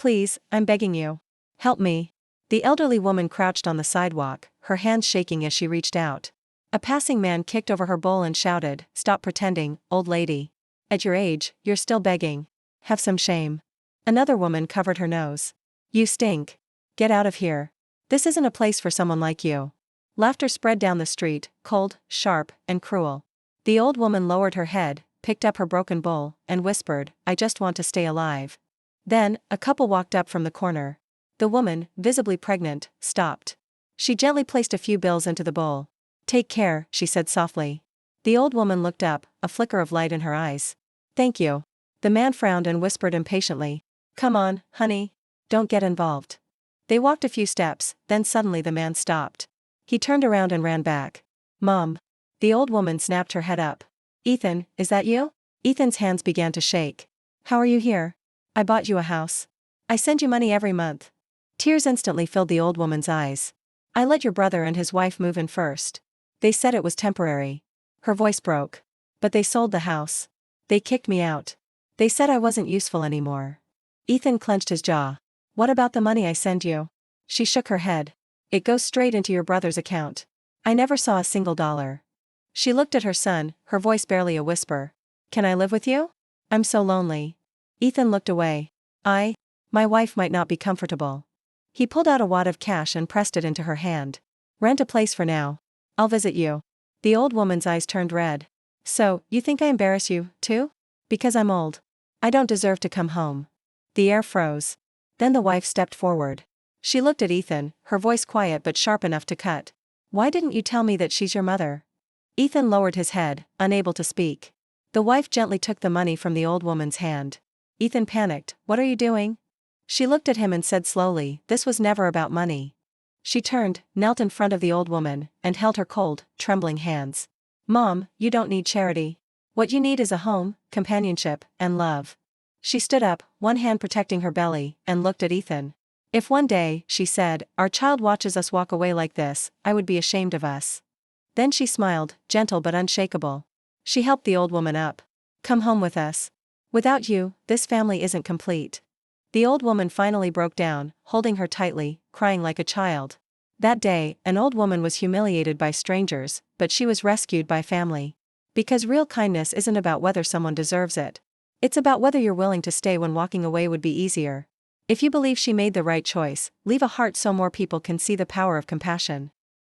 Please, I'm begging you. Help me. The elderly woman crouched on the sidewalk, her hands shaking as she reached out. A passing man kicked over her bowl and shouted, "Stop pretending, old lady. At your age, you're still begging. Have some shame." Another woman covered her nose. "You stink. Get out of here. This isn't a place for someone like you." Laughter spread down the street, cold, sharp, and cruel. The old woman lowered her head, picked up her broken bowl, and whispered, "I just want to stay alive." Then, a couple walked up from the corner. The woman, visibly pregnant, stopped. She gently placed a few bills into the bowl. "Take care," she said softly. The old woman looked up, a flicker of light in her eyes. "Thank you." The man frowned and whispered impatiently, "Come on, honey. Don't get involved." They walked a few steps, then suddenly the man stopped. He turned around and ran back. "Mom." The old woman snapped her head up. "Ethan, is that you?" Ethan's hands began to shake. "How are you here? I bought you a house. I send you money every month." Tears instantly filled the old woman's eyes. "I let your brother and his wife move in first. They said it was temporary." Her voice broke. "But they sold the house. They kicked me out. They said I wasn't useful anymore." Ethan clenched his jaw. "What about the money I send you?" She shook her head. "It goes straight into your brother's account. I never saw a single dollar." She looked at her son, her voice barely a whisper. "Can I live with you? I'm so lonely." Ethan looked away. My wife might not be comfortable." He pulled out a wad of cash and pressed it into her hand. "Rent a place for now. I'll visit you." The old woman's eyes turned red. "So, you think I embarrass you, too? Because I'm old. I don't deserve to come home." The air froze. Then the wife stepped forward. She looked at Ethan, her voice quiet but sharp enough to cut. "Why didn't you tell me that she's your mother?" Ethan lowered his head, unable to speak. The wife gently took the money from the old woman's hand. Ethan panicked. "What are you doing?" She looked at him and said slowly, "This was never about money." She turned, knelt in front of the old woman, and held her cold, trembling hands. "Mom, you don't need charity. What you need is a home, companionship, and love." She stood up, one hand protecting her belly, and looked at Ethan. "If one day," she said, "our child watches us walk away like this, I would be ashamed of us." Then she smiled, gentle but unshakable. She helped the old woman up. "Come home with us. Without you, this family isn't complete." The old woman finally broke down, holding her tightly, crying like a child. That day, an old woman was humiliated by strangers, but she was rescued by family. Because real kindness isn't about whether someone deserves it. It's about whether you're willing to stay when walking away would be easier. If you believe she made the right choice, leave a heart so more people can see the power of compassion.